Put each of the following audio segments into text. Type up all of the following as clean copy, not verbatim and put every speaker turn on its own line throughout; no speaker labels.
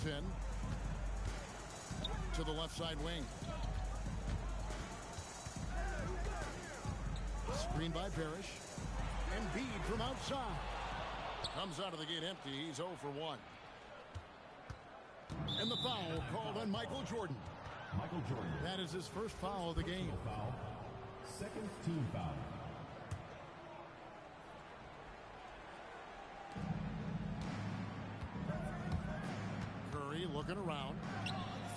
in to the left side wing. Screen by Parrish. Embiid from outside. Comes out of the gate empty. He's 0 for 1. And the foul called on Michael Jordan.
Michael Jordan.
That is his first foul of the game.
Foul. Second team foul.
Curry looking around.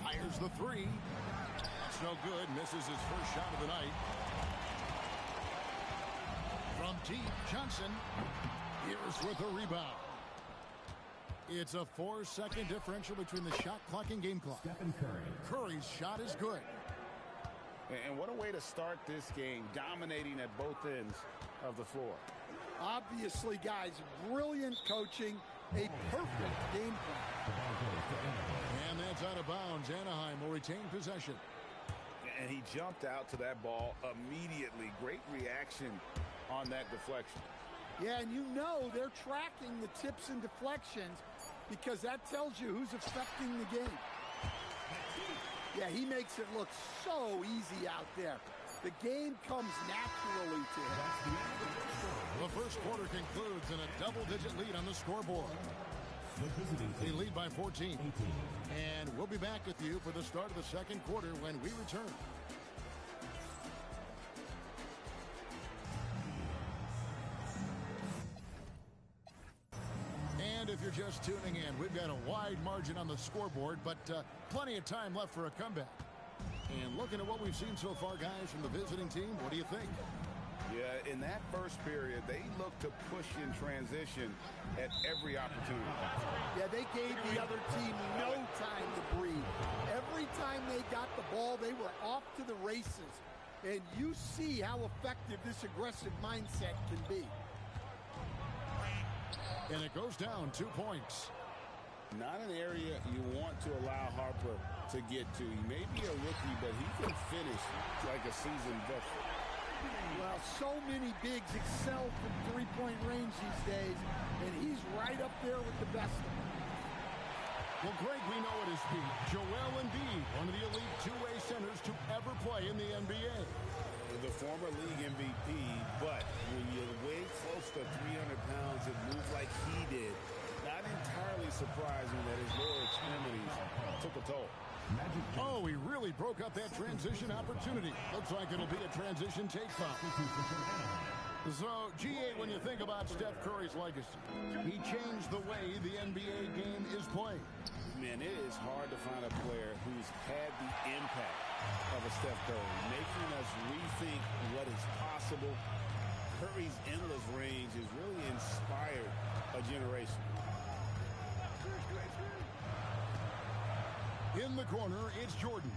Fires the three. That's no good. Misses his first shot of the night. From deep, Johnson. Here's with a rebound. It's a 4-second differential between the shot clock and game clock.
Stephen Curry.
Curry's shot is good.
And what a way to start this game, dominating at both ends of the floor.
Obviously, guys, brilliant coaching, a perfect game plan.
And that's out of bounds. Anaheim will retain possession.
And he jumped out to that ball immediately. Great reaction on that deflection.
Yeah, and you know they're tracking the tips and deflections because that tells you who's affecting the game. Yeah, he makes it look so easy out there. The game comes naturally to him.
The first quarter concludes in a double-digit lead on the scoreboard. They lead by 14. And we'll be back with you for the start of the second quarter when we return. And if you're just tuning in, we've got a wide margin on the scoreboard, but plenty of time left for a comeback. And looking at what we've seen so far, guys, from the visiting team, what do you think?
Yeah, in that first period, they looked to push in transition at every opportunity.
Yeah, they gave the other team no time to breathe. Every time they got the ball, they were off to the races. And you see how effective this aggressive mindset can be.
And it goes down 2 points.
Not an area you want to allow Harper to get to. He may be a rookie, but he can finish like a seasoned veteran.
Well, so many bigs excel from three-point range these days, and he's right up there with the best of them.
Well, Greg, we know at his feet, Joel Embiid, one of the elite two-way centers to ever play in the NBA.
The former league MVP, but when you weigh close to 300 pounds and move like he did, not entirely surprising that his lower extremities took a toll.
Oh, he really broke up that transition opportunity. Looks like it'll be a transition take foul. So, GA, when you think about Steph Curry's legacy, he changed the way the NBA game is played.
Man, it is hard to find a player who's had the impact of a Steph Curry, making us rethink what is possible. Curry's endless range has really inspired a generation.
In the corner, it's Jordan.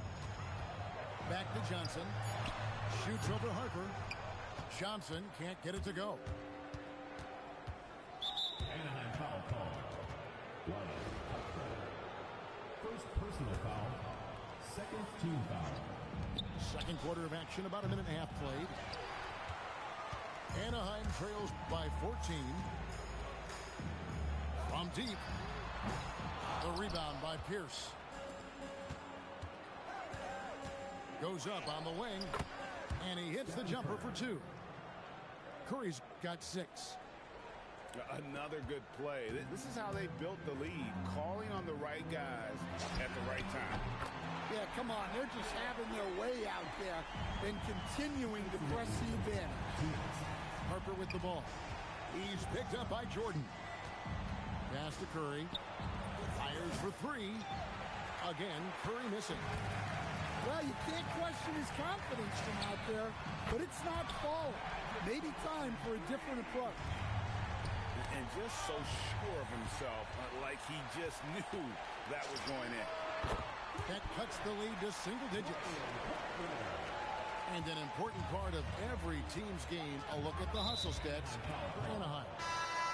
Back to Johnson. Shoots over Harper. Johnson can't get it to go.
Anaheim foul call. First personal foul. Second team foul.
Second quarter of action, about a minute and a half played. Anaheim trails by 14. From deep. The rebound by Pierce. Goes up on the wing, and he hits the jumper for 2. Curry's got 6.
Another good play. This is how they built the lead, calling on the right guys at the right time.
Yeah, come on. They're just having their way out there and continuing to press the advantage.
Harper with the ball. He's picked up by Jordan. Pass to Curry. Fires for 3. Again, Curry missing.
Well, you can't question his confidence from out there, but it's not falling. Maybe time for a different approach.
And just so sure of himself, like he just knew that was going in.
That cuts the lead to single digits. And an important part of every team's game, a look at the hustle stats for Anaheim.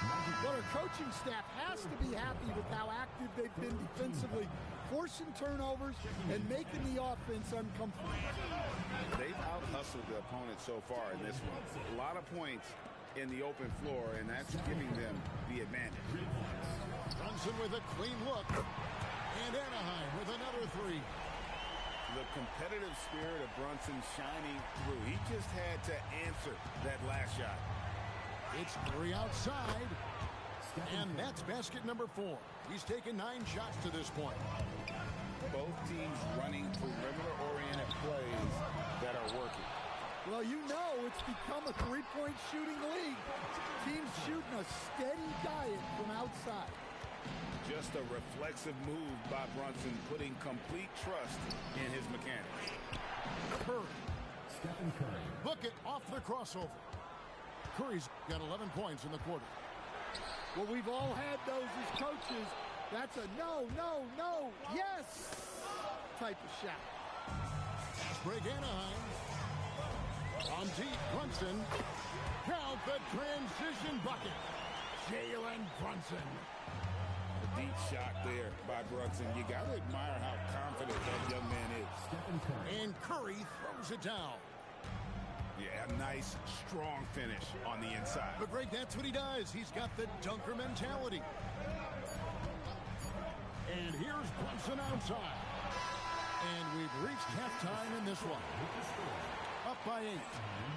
Well, their coaching staff has to be happy with how active they've been defensively, forcing turnovers and making the offense uncomfortable.
They've out-hustled the opponent so far in this one. A lot of points in the open floor, and that's giving them the advantage.
Brunson with a clean look. And
competitive spirit of Brunson shining through. He just had to answer that last shot.
It's 3 outside. And that's basket number 4. He's taken 9 shots to this point.
Both teams running perimeter-oriented plays that are working.
Well, you know it's become a three-point shooting league. Teams shooting a steady diet from outside.
Just a reflexive move by Brunson, putting complete trust in his mechanics.
Curry.
Stephen Curry.
Book it off the crossover. Curry's got 11 points in the quarter.
Well, we've all had those as coaches. That's a no, no, no, yes type of shot.
Fast break Anaheim. On deep, Brunson. Count the transition bucket. Jalen Brunson.
A deep shot there by Brunson. You got to admire how confident that young man is.
Stephen Curry.
And Curry throws it down.
Yeah, a nice, strong finish on the inside.
But Greg, that's what he does. He's got the dunker mentality. And here's Brunson outside. And we've reached halftime in this one. Up by 8.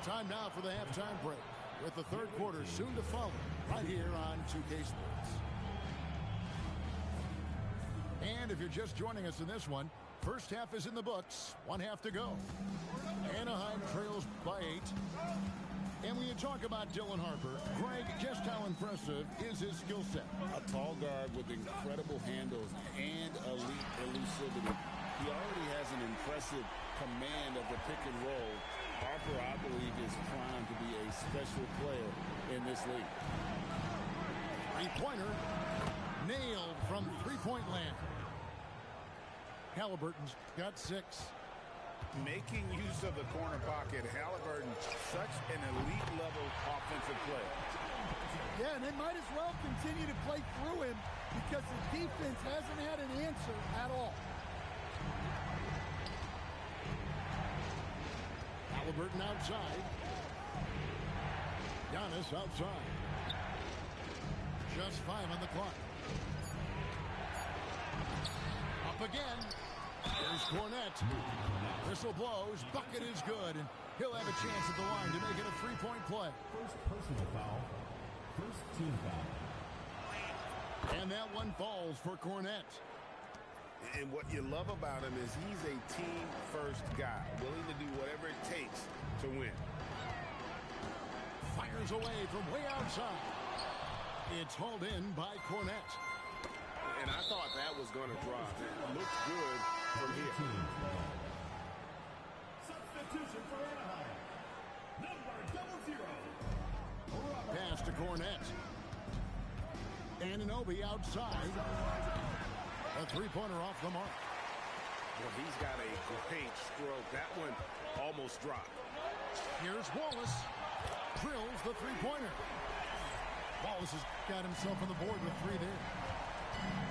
Time now for the halftime break, with the third quarter soon to follow right here on 2K Sports. And if you're just joining us in this one, first half is in the books. 1 half to go. Anaheim trails by 8. And when you talk about Dylan Harper, Greg, just how impressive is his skill set?
A tall guard with incredible handles and elite elusivity. He already has an impressive command of the pick and roll. Harper, I believe, is primed to be a special player in this league.
Three-pointer nailed from three-point land. Halliburton's got 6.
Making use of the corner pocket, Halliburton, such an elite-level offensive player.
Yeah, and they might as well continue to play through him because the defense hasn't had an answer at all.
Halliburton outside. Giannis outside. Just 5 on the clock. Up again. Here's Cornette. Whistle blows. Bucket is good. And he'll have a chance at the line to make it a 3-point play.
First personal foul. First team foul.
And that one falls for Cornette.
And what you love about him is he's a team-first guy, willing to do whatever it takes to win.
Fires away from way outside. It's hauled in by Cornette.
And I thought that was going to drop. It looks good from here.
Substitution for Anaheim. Number 00.
Pass to Cornette. Anunoby outside. A three-pointer off the mark.
Well, he's got a great stroke. That one almost dropped.
Here's Wallace. Drills the three-pointer. Wallace has got himself on the board with 3 there.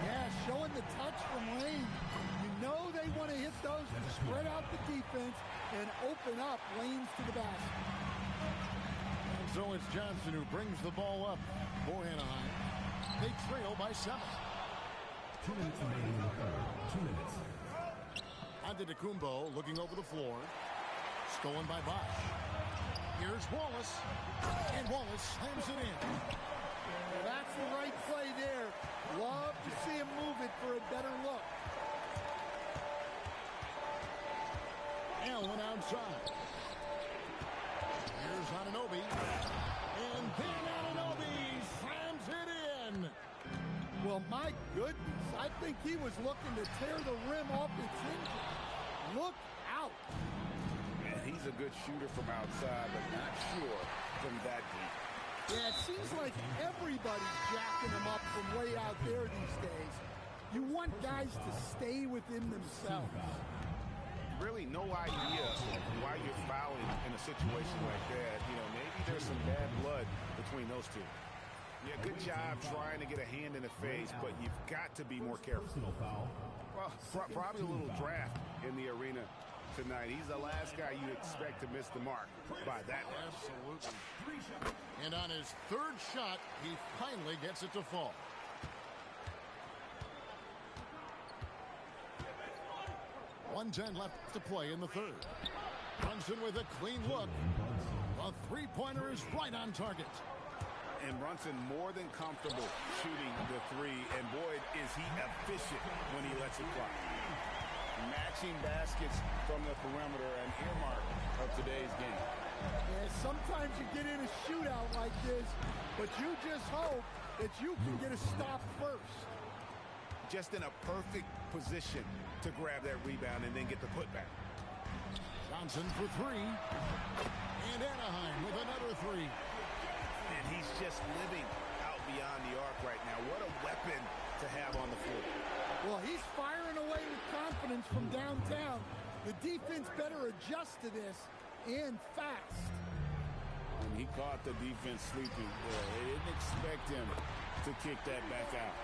Yeah, showing the touch from Lane. You know they want to hit those to spread out the defense and open up lanes to the basket.
And so it's Johnson who brings the ball up for Anaheim. They trail by 7.
2 minutes remaining in the third. 2 minutes.
Antetokounmpo looking over the floor. Stolen by Bosch. Here's Wallace. And Wallace slams it in.
Well, that's the right play there. Love to see him move it for a better look.
Allen outside. Here's Anunoby. And then Anunoby slams it in.
Well, my goodness, I think he was looking to tear the rim off its hinges. Look out.
And he's a good shooter from outside, but not sure from that deep.
Yeah, it seems like everybody's jacking him up from way out there these days. You want guys to stay within themselves.
Really no idea why you're fouling in a situation like that. You know, maybe there's some bad blood between those two. Yeah, good job trying to get a hand in the face, but you've got to be more careful.
Personal foul.
Well, probably a little draft in the arena tonight. He's the last guy you'd expect to miss the mark by that much.
Absolutely. And on his 3rd shot, he finally gets it to fall. 1:10 left to play in the third. Brunson with a clean look. A three-pointer is right on target.
And Brunson more than comfortable shooting the three. And boy, is he efficient when he lets it fly. Matching baskets from the perimeter, an earmark of today's game.
Yeah, sometimes you get in a shootout like this, but you just hope that you can get a stop first.
Just in a perfect position to grab that rebound and then get the putback.
Johnson for three. And Anaheim with another three.
And he's just living out beyond the arc right now. What a weapon to have on the floor.
Well, he's firing away with confidence from downtown. The defense better adjust to this, and fast.
And he caught the defense sleeping there. They didn't expect him to kick that back out.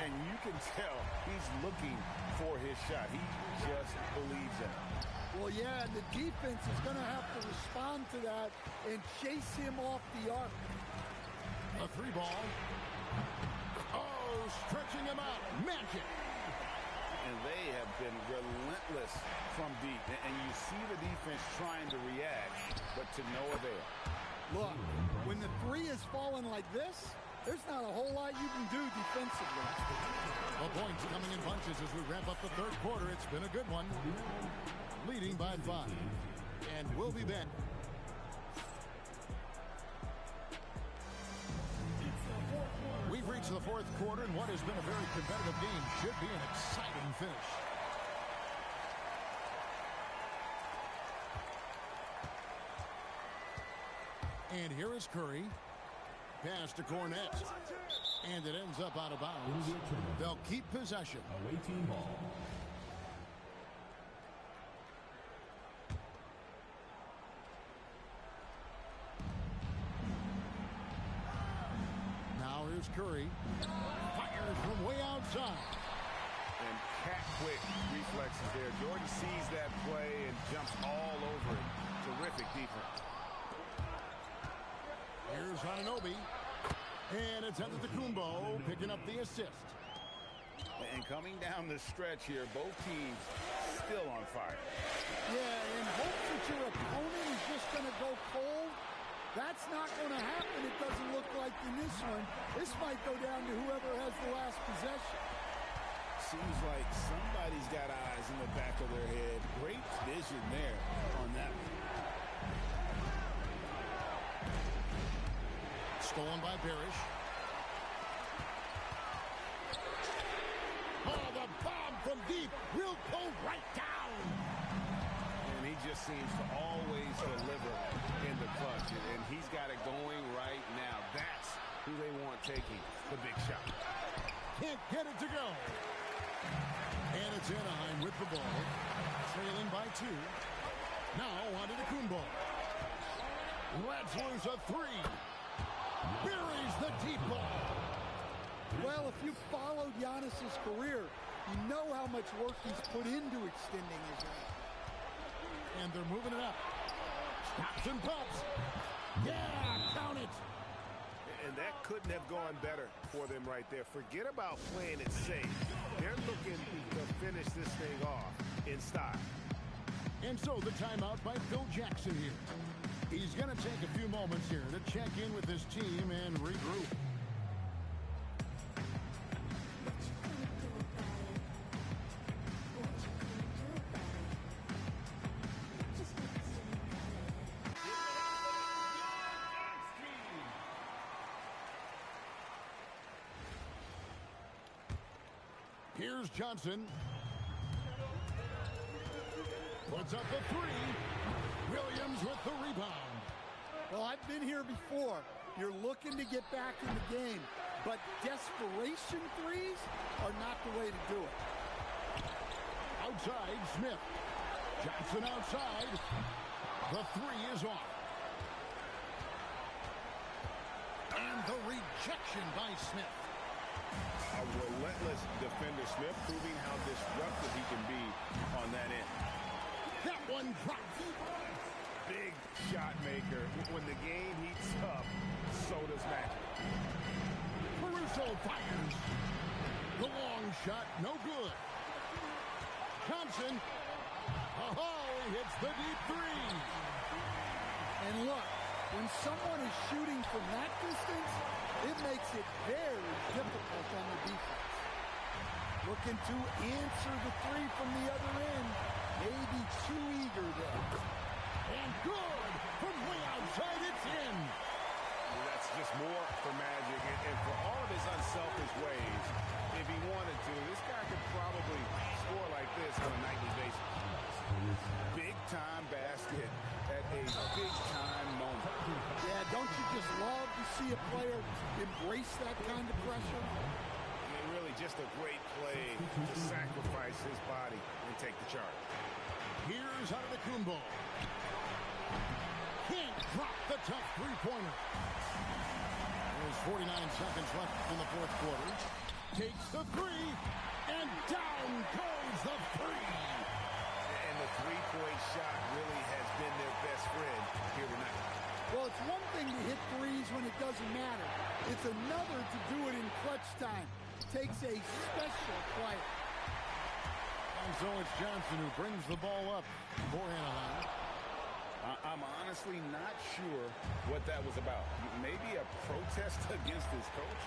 And you can tell he's looking for his shot. He just believes in it.
Well, yeah, and the defense is going to have to respond to that and chase him off the arc.
A three ball. Oh, stretching him out. Magic.
And they have been relentless from deep. And you see the defense trying to react, but to no avail.
Look, when the three is falling like this, there's not a whole lot you can do defensively.
Well, points coming in bunches as we wrap up the third quarter. It's been a good one. Leading by 5. And we'll be back. We've reached the fourth quarter, and what has been a very competitive game should be an exciting finish. And here is Curry. Pass to Cornette. And it ends up out of bounds. They'll keep possession.
Away team ball.
Now here's Curry. Fires from way outside.
And cat-quick reflexes there. Jordan sees that play and jumps all over it. Terrific defense.
Here's Anunoby. And it's Antetokounmpo picking up the assist.
And coming down the stretch here, both teams still on fire.
Yeah, in hopes that your opponent is just going to go cold, that's not going to happen, it doesn't look like in this one. This might go down to whoever has the last possession.
Seems like somebody's got eyes in the back of their head. Great vision there on that one.
Stolen by Parrish. Oh, the bomb from deep will go right down.
And he just seems to always deliver in the clutch. And he's got it going right now. That's who they want taking the big shot.
Can't get it to go. And it's Anaheim with the ball. Trailing by 2. Now on to the Antetokounmpo. Lets loose a 3. Buries the deep ball.
Well, if you followed Giannis's career, you know how much work he's put into extending his range.
And they're moving it up. Stops and pops. Yeah, count it.
And that couldn't have gone better for them right there. Forget about playing it safe. They're looking to finish this thing off in style.
And so the timeout by Phil Jackson here. He's going to take a few moments here to check in with his team and regroup. Here's Johnson. Puts up the 3. Williams with the rebound.
Well, I've been here before. You're looking to get back in the game, but desperation threes are not the way to do it.
Outside, Smith. Johnson outside. The 3 is off. And the rejection by Smith.
A relentless defender, Smith, proving how disruptive he can be on that end.
That one dropped.
Big shot maker. When the game heats up, so does Magic.
Caruso fires. The long shot, no good. Johnson. Oh, he hits the deep three.
And look, when someone is shooting from that distance, it makes it very difficult on the defense. Looking to answer the three from the other end. Maybe too eager there.
And good. From way outside, it's in.
Well, that's just more for Magic. And for all of his unselfish ways, if he wanted to, this guy could probably score like this on a nightly basis. Big-time basket at a big-time moment.
Yeah, don't you just love to see a player embrace that kind of pressure?
Yeah, really just a great play to sacrifice his body and take the charge.
Here's Antetokounmpo. Can't drop the tough three-pointer. There's 49 seconds left in the fourth quarter. Takes the three, and down goes the three.
And the three-point shot really has been their best friend here tonight.
Well, it's one thing to hit threes when it doesn't matter. It's another to do it in clutch time. Takes a special player.
And so it's Johnson who brings the ball up for Anaheim.
I'm honestly not sure what that was about. Maybe a protest against his coach?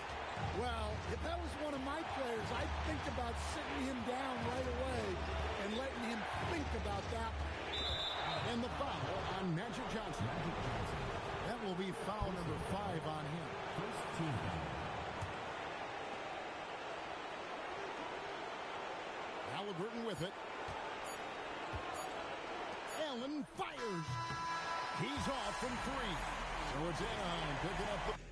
Well, if that was one of my players, I'd think about sitting him down right away and letting him think about that.
And the foul on Magic Johnson. That will be foul number 5 on him.
First team foul.
Halliburton with it. Allen fires. He's off from 3. So it's Anaheim picking up the...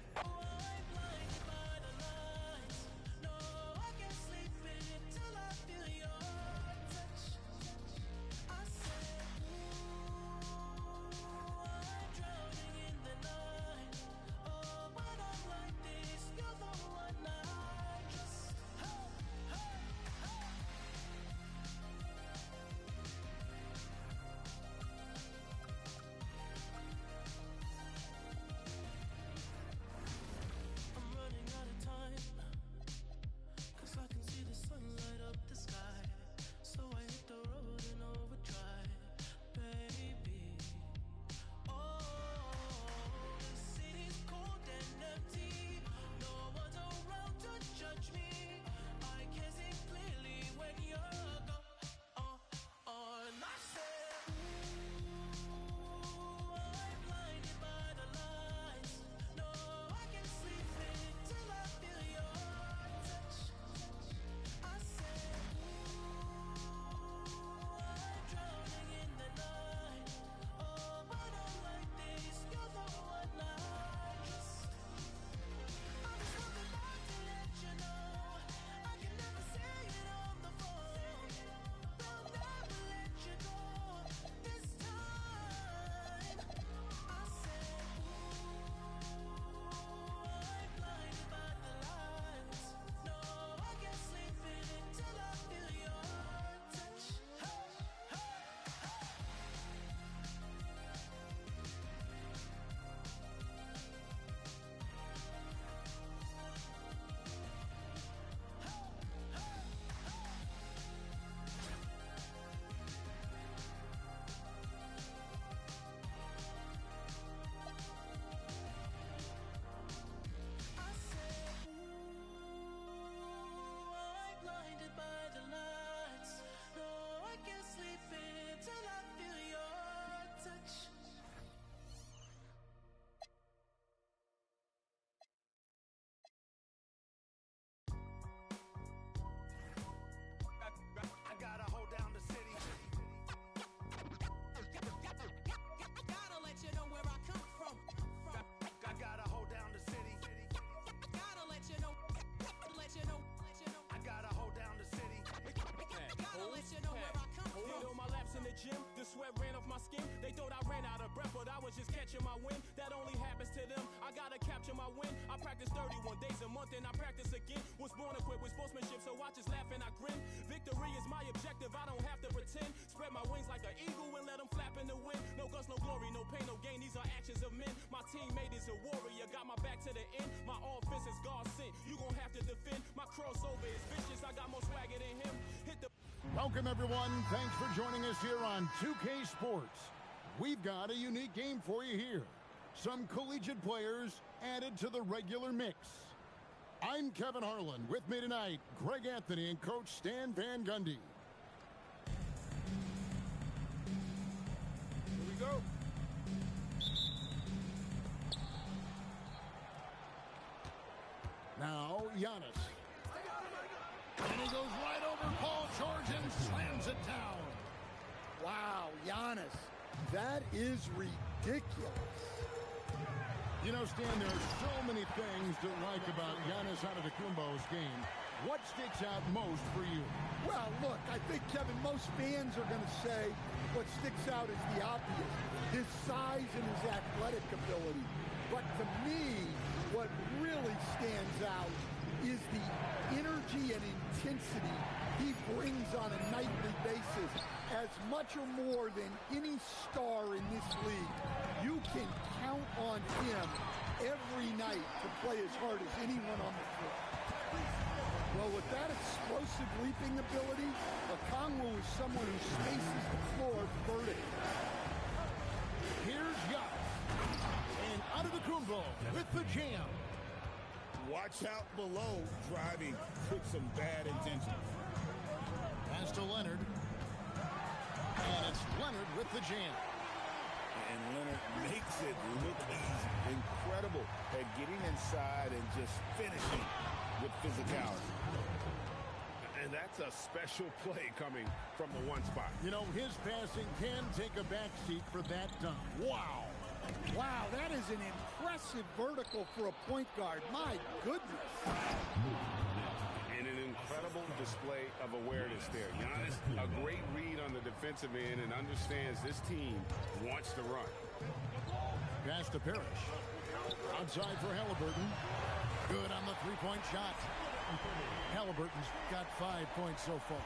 Gym, the sweat ran off my skin. They thought I ran out of breath, but I was just catching my wind. That only happens to them. I gotta capture my win. I practice 31 days a month and I practice again. Was born equipped with sportsmanship, so I just laugh and I grin. Victory is my objective, I don't have to pretend. Spread my wings like an eagle and let them flap in the wind. No guts, no glory, no pain, no gain. These are actions of men. My teammate is a warrior, got my back to the end. My offense is God sent. You gon' have to defend. My crossover is vicious, I got more swagger than him. Hit the...
Welcome, everyone. Thanks for joining us here on 2K Sports. We've got a unique game for you here. Some collegiate players added to the regular mix. I'm Kevin Harlan. With me tonight, Greg Anthony and Coach Stan Van Gundy.
Here we go.
Now, Giannis. And he goes right over Paul George and slams it down.
Wow, Giannis, that is ridiculous.
You know, Stan, there are so many things to like about Giannis Antetokounmpo's game. What sticks out most for you?
Well, look, I think, Kevin, most fans are going to say what sticks out is the obvious, his size and his athletic ability. But to me, what really stands out is the energy and intensity he brings on a nightly basis. As much or more than any star in this league, you can count on him every night to play as hard as anyone on the floor. Well, with that explosive leaping ability, Okongwu is someone who spaces the floor vertically.
Here's Giannis. And Antetokounmpo with the jam.
Watch out below, driving with some bad intentions.
Pass to Leonard. And it's Leonard with the jam.
And Leonard makes it look easy. Incredible at getting inside and just finishing with physicality. And that's a special play coming from the one spot.
You know, his passing can take a backseat for that dunk. Wow.
Wow, that is an impressive vertical for a point guard. My goodness.
And an incredible display of awareness there. Giannis, a great read on the defensive end and understands this team wants to run.
Pass to Parrish. Outside for Halliburton. Good on the three-point shot. Halliburton's got 5 points so far.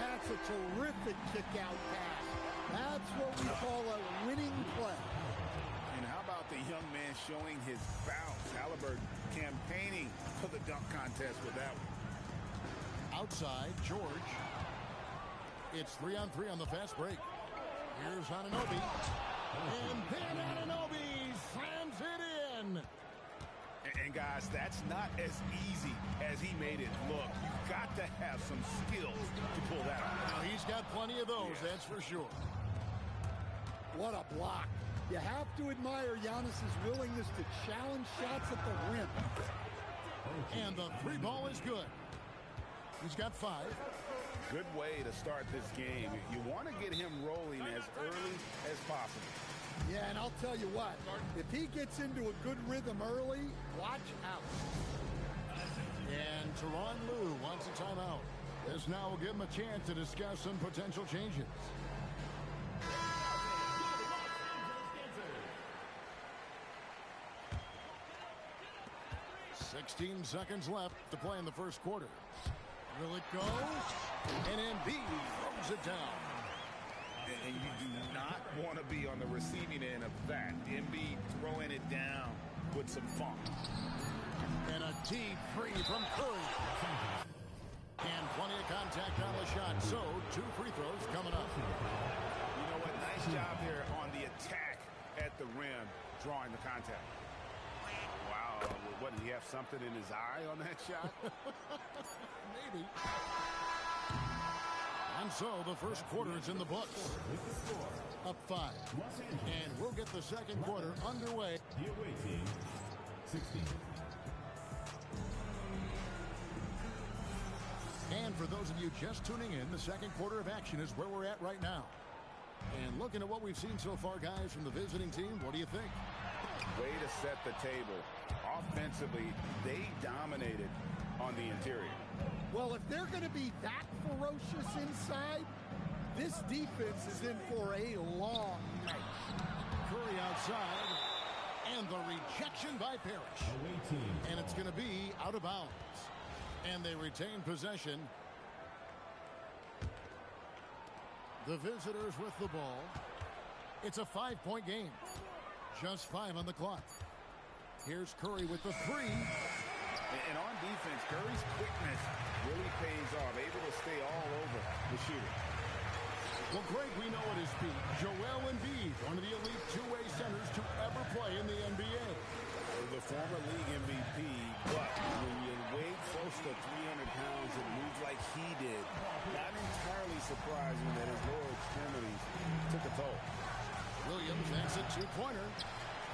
That's a terrific kick-out pass. That's what we call a winning play.
And how about the young man showing his bounce? Halliburton campaigning for the dunk contest with that one.
Outside, George. It's 3-on-3 on the fast break. Here's Anunoby. And then Anunoby slams it in.
And guys, that's not as easy as he made it look. You've got to have some skills to pull that off.
Now, he's got plenty of those, that's for sure.
What a block. You have to admire Giannis's willingness to challenge shots at the rim.
And the three ball is good. He's got 5.
Good way to start this game. You want to get him rolling as early as possible.
Yeah, and I'll tell you what, if he gets into a good rhythm early, watch out.
And Tyronn Lue wants a timeout. This now will give him a chance to discuss some potential changes. "16 seconds left to play in the first quarter. Will it go? And Embiid throws it down.
And you do not want to be on the receiving end of that. Embiid throwing it down with some funk.
And a deep three from Curry. And plenty of contact on the shot. So, 2 free throws coming up.
You know what? Nice job there on the attack at the rim, drawing the contact. Wow. What, did he have something in his eye on that shot?
Maybe. And so the first quarter is in the books. Up 5. And we'll get the second quarter underway.
The away team, 16.
And for those of you just tuning in, the second quarter of action is where we're at right now. And looking at what we've seen so far, guys, from the visiting team, what do you think?
Way to set the table. Offensively, they dominated on the interior.
Well, if they're going to be that ferocious inside, this defense is in for a long night.
Curry outside, and the rejection by Parrish.
Away team.
And it's going to be out of bounds. And they retain possession. The visitors with the ball. It's a 5-point game. Just 5 on the clock. Here's Curry with the 3.
And on defense, Curry's quickness really pays off. Able to stay all over the shooter.
Well, Greg, we know at his peak, Joel Embiid, one of the elite two-way centers to ever play in the NBA.
The former league MVP, but when you weigh close to 300 pounds and move like he did, not entirely surprising that his lower extremities took a toll.
Williams makes a two-pointer.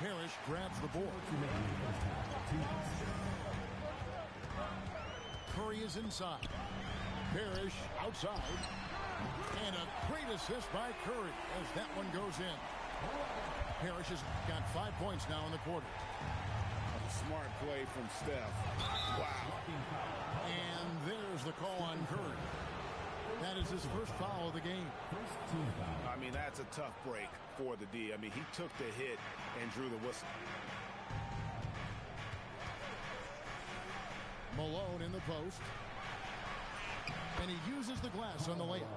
Parrish grabs the board. Curry is inside. Parrish outside. And a great assist by Curry as that one goes in. Parrish has got 5 points now in the quarter.
Smart play from Steph. Wow.
And there's the call on Curry. That is his first foul of the game.
I mean, that's a tough break for the D. I mean, he took the hit and drew the whistle.
Malone in the post. And he uses the glass on the layup.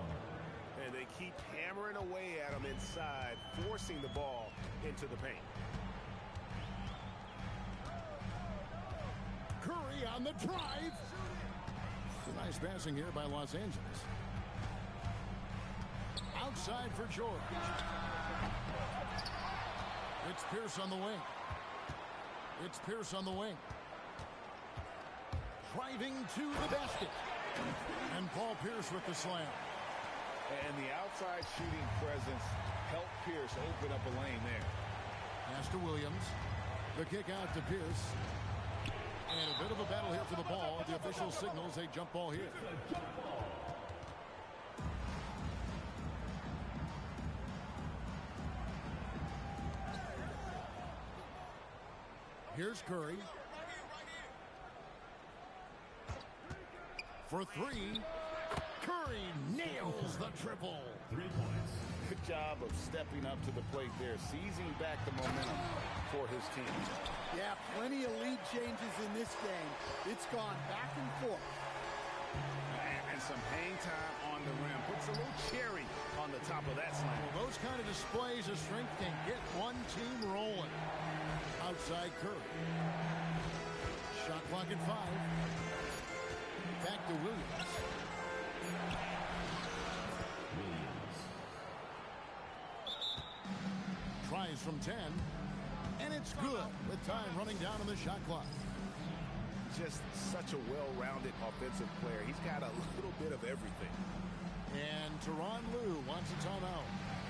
And they keep hammering away at him inside, forcing the ball into the paint.
Curry on the drive. Nice passing here by Los Angeles. Outside for George. It's Pierce on the wing. It's Pierce on the wing. Driving to the basket. And Paul Pierce with the slam.
And the outside shooting presence helped Pierce open up a lane there.
Pass to Williams. The kick out to Pierce. And a bit of a battle here for the ball. The official signals a jump ball here. Here's Curry. For three. Curry nails the triple.
3 points.
Good job of stepping up to the plate there, seizing back the momentum for his team.
Yeah, plenty of lead changes in this game. It's gone back and forth.
And some hang time on the rim. Puts a little cherry on the top of that slam.
Well, those kind of displays of strength can get one team rolling. Outside Curry. Shot clock at 5. Back to Williams. Tries from 10. And it's good with time running down on the shot clock.
Just such a well-rounded offensive player. He's got a little bit of everything.
And Tyronn Lue wants a timeout.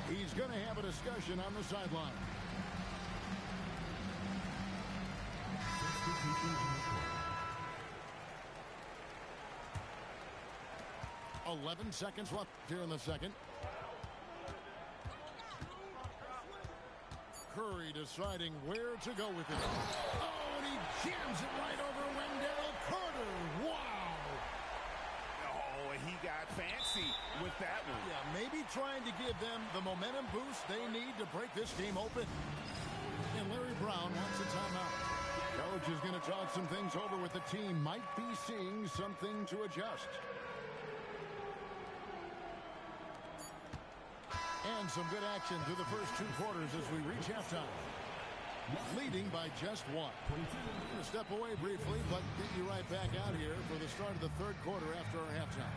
He's going to have a discussion on the sideline. .11 seconds left here in the second. Curry deciding where to go with it. Oh, and he jams it right over Wendell Carter. Wow.
Oh, and he got fancy with that one.
Yeah, maybe trying to give them the momentum boost they need to break this game open. And Larry Brown wants a timeout. Coach is going to talk some things over with the team. Might be seeing something to adjust. And some good action through the first 2 quarters as we reach halftime. Leading by just 1. Going to step away briefly, but get you right back out here for the start of the 3rd quarter after our halftime.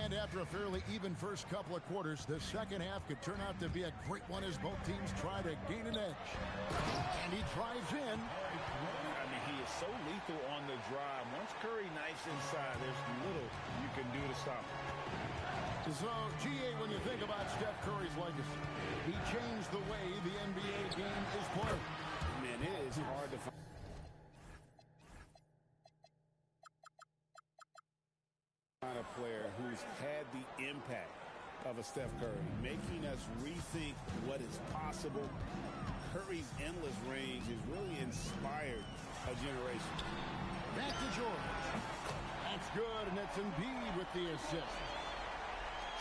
And after a fairly even first couple of quarters, the second half could turn out to be a great one as both teams try to gain an edge. And he drives in.
I mean, he is so lethal on the drive. Once Curry knifes inside, there's little you can do to stop him.
So, G.A., when you think about Steph Curry's legacy, he changed the way the NBA game is played.
Man, it is hard to find a player who's had the impact of a Steph Curry, making us rethink what is possible. Curry's endless range has really inspired a generation.
Back to George. That's good, and it's Embiid with the assist.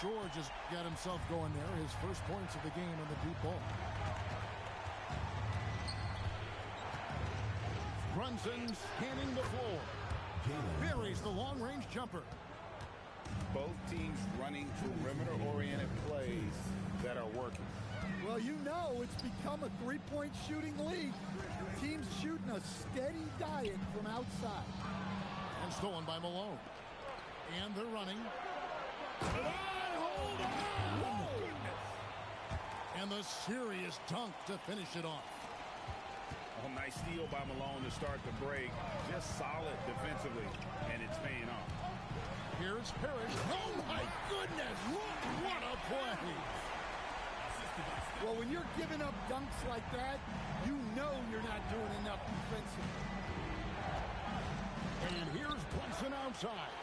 George has got himself going there. His first points of the game on the deep ball. Brunson scanning the floor. Buries the long-range jumper.
Both teams running perimeter-oriented plays that are working.
Well, you know it's become a three-point shooting league. Teams shooting a steady diet from outside.
And stolen by Malone. And they're running. Hold on! And the serious dunk to finish it off.
Oh, nice steal by Malone to start the break. Just solid defensively, and it's paying off.
Here's Parrish. Oh, my goodness! What a play!
Well, when you're giving up dunks like that, you know you're not doing enough defensively.
And here's Brunson outside.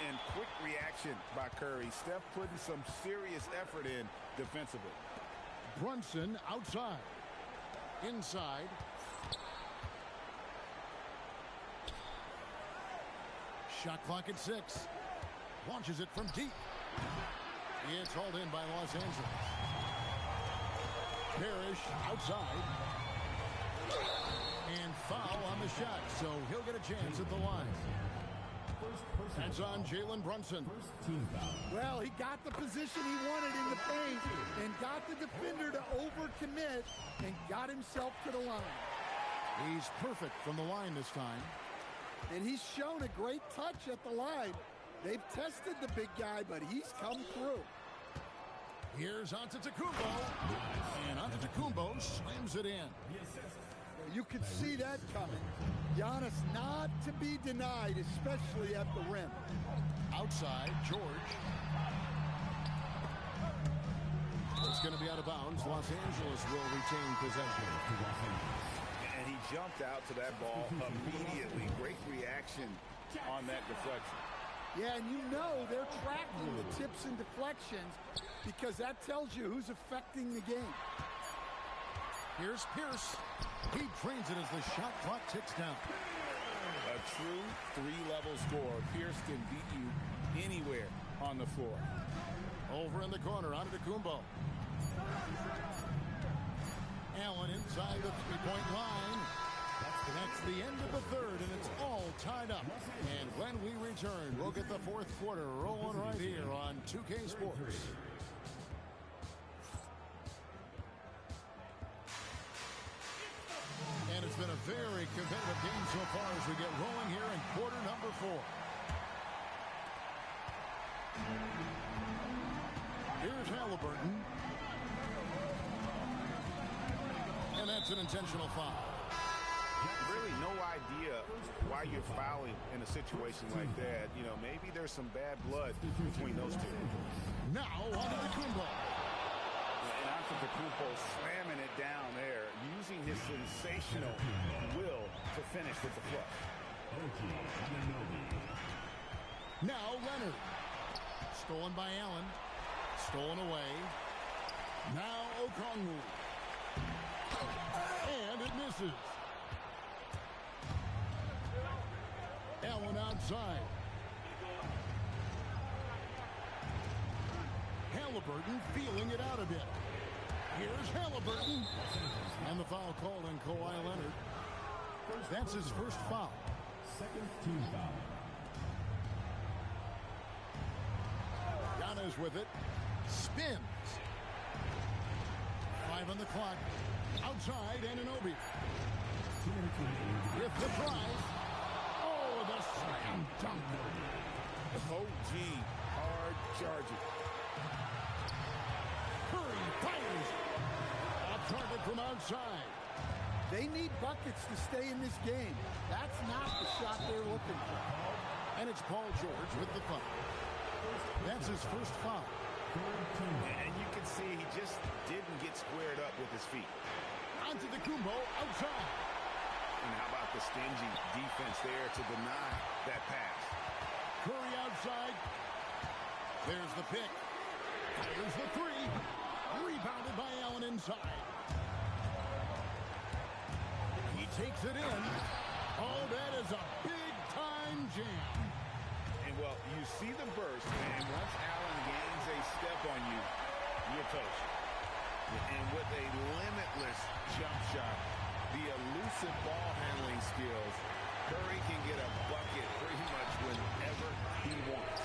And quick reaction by Curry. Steph putting some serious effort in defensively.
Brunson outside. Inside. Shot clock at 6. Launches it from deep. It's hauled in by Los Angeles. Parrish outside. And foul on the shot, so he'll get a chance at the line. That's on Jalen Brunson.
Well, he got the position he wanted in the paint and got the defender to overcommit and got himself to the line.
He's perfect from the line this time.
And he's shown a great touch at the line. They've tested the big guy, but he's come through.
Here's Antetokounmpo. And Antetokounmpo slams it in.
You could see that coming. Giannis not to be denied, especially at the rim.
Outside, George. It's going to be out of bounds. Los Angeles will retain possession.
And he jumped out to that ball immediately. Great reaction on that deflection.
Yeah, and you know they're tracking the tips and deflections because that tells you who's affecting the game.
Here's Pierce. He trains it as the shot clock ticks down.
A true three-level scorer. Pierce can beat you anywhere on the floor.
Over in the corner, Antetokounmpo. Allen inside the three-point line. That's the end of the third, and it's all tied up. And when we return, we'll get the fourth quarter rolling right here on 2K Sports. And it's been a very competitive game so far as we get rolling here in quarter number 4. Here's Halliburton. And that's an intentional foul.
Really no idea why you're fouling in a situation like that. You know, maybe there's some bad blood between those two.
Now on to the Kumbo.
And Antetokounmpo slamming it down there, using his sensational will to finish with the flush.
Now Leonard. Stolen by Allen. Stolen away. Now Okongwu. And it misses. Allen outside. Halliburton feeling it out a bit. Here's Halliburton. And the foul called on Kawhi Leonard. That's his first foul.
Second team foul.
Giannis with it. Spins. 5 on the clock. Outside, Anunoby.
2 minutes remaining.
With the drive. Oh, the slam dunk.
OG hard charging.
Curry fires. A target from outside.
They need buckets to stay in this game. That's not the shot they're looking for.
And it's Paul George with the foul. That's his first foul.
And you can see he just didn't get squared up with his feet.
Antetokounmpo outside.
And how about the stingy defense there to deny that pass?
Curry outside. There's the pick. There's the three. Rebounded by Allen inside. He takes it in. Oh, that is a big-time jam.
And, well, you see the burst, and once Allen gains a step on you, you're toast. And with a limitless jump shot, the elusive ball handling skills, Curry can get a bucket pretty much whenever he wants.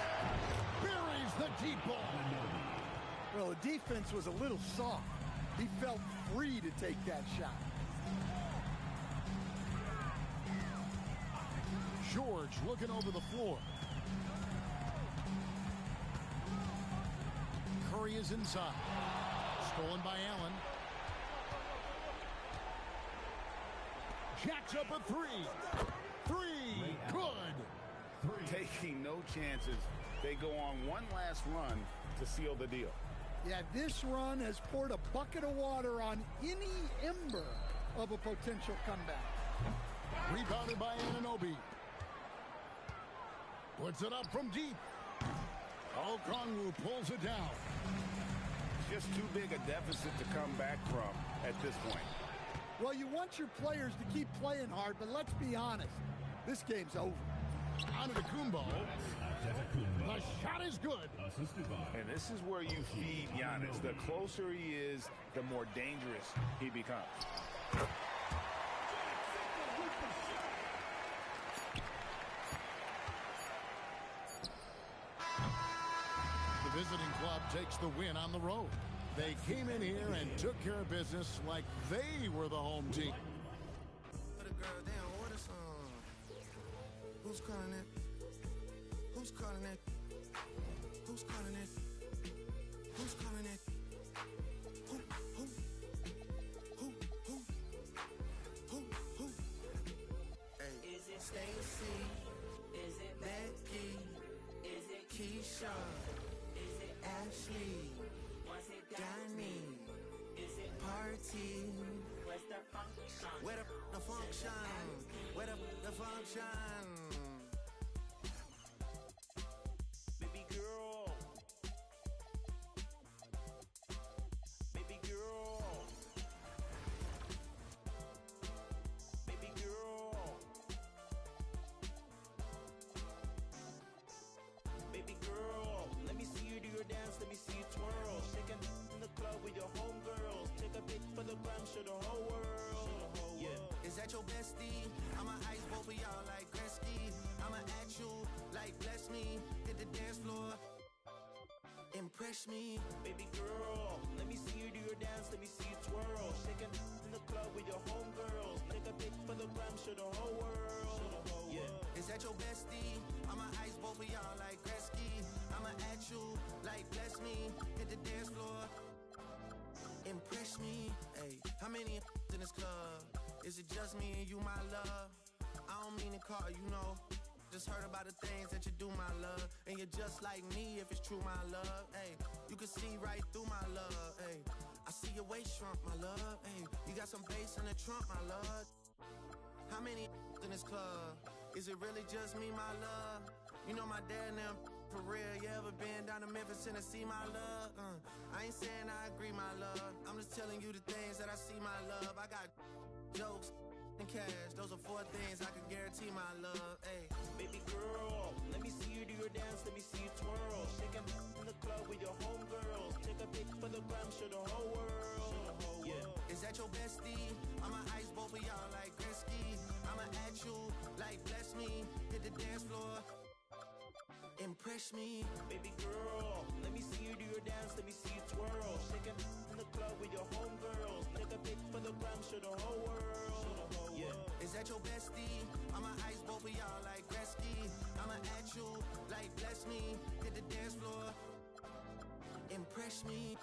Buries the deep ball.
Well, the defense was a little soft. He felt free to take that shot.
George looking over the floor. Curry is inside. Stolen by Allen. Jacks up a three. Three. Good.
Taking no chances. They go on one last run to seal the deal.
Yeah, this run has poured a bucket of water on any ember of a potential comeback.
Rebounded by Anunoby. Puts it up from deep. Okongwu pulls it down.
Just too big a deficit to come back from at this point.
Well, you want your players to keep playing hard, but let's be honest. This game's over.
Antetokounmpo. The shot is good.
And this is where you feed Giannis. The closer he is, the more dangerous he becomes.
The visiting club takes the win on the road. They came in here and took care of business like they were the home team.
Who's calling it? Who's calling it? Who's calling it? Who's calling it? Who? Hey. Is it Stacy? Is it Becky? Is it Keisha? Is it Ashley? Was it Danny? Is it Party? Where's the function? Where the function? Where the function? Baby girl. Baby girl. Baby girl. Baby girl. Let me see you do your dance. Let me see you twirl. Shaking in the club with your homegirls. Take a pic for the gram. Show the whole world. Yeah. Is that your bestie? I'ma ice both of y'all like Gretzky. I'ma at you like bless me. Hit the dance floor. Impress me. Baby girl. Let me see you do your dance. Let me see you twirl. Shaking in the club with your homegirls. Take a pic for the gram. Show the whole world. Yeah. Is that your bestie? I'ma ice both of y'all like Gretzky. I'ma at you like bless me. Hit the dance floor. Impress me. Hey, how many in this club? Is it just me and you, my love? I don't mean to call you, know. Just heard about the things that you do, my love. And you're just like me if it's true, my love. Hey, you can see right through my love. Hey, I see your waist shrunk, my love. Hey, you got some bass in the trunk, my love. How many in this club? Is it really just me, my love? You know my dad and them, for real. You ever been down to Memphis, Tennessee, my love? I ain't saying I agree, my love. I'm just telling you the things that I see, my love. I got jokes and cash. Those are 4 things I can guarantee, my love. Hey, baby girl, let me see you do your dance. Let me see you twirl. Shaking in the club with your homegirls. Take a pic for the gram. Show the whole world. Yeah. Is that your bestie? I'ma ice both of y'all like Gretzky. I'ma at you like bless me. Hit the dance floor. Impress me. Baby girl, let me see you do your dance. Let me see you twirl. Shaking in the club with your homegirls. Take a pic for the gram. Show the whole world. Yeah. Is that your bestie? I'ma ice both of y'all like Gretzky. I'ma at you like bless me. Hit the dance floor. Impress me.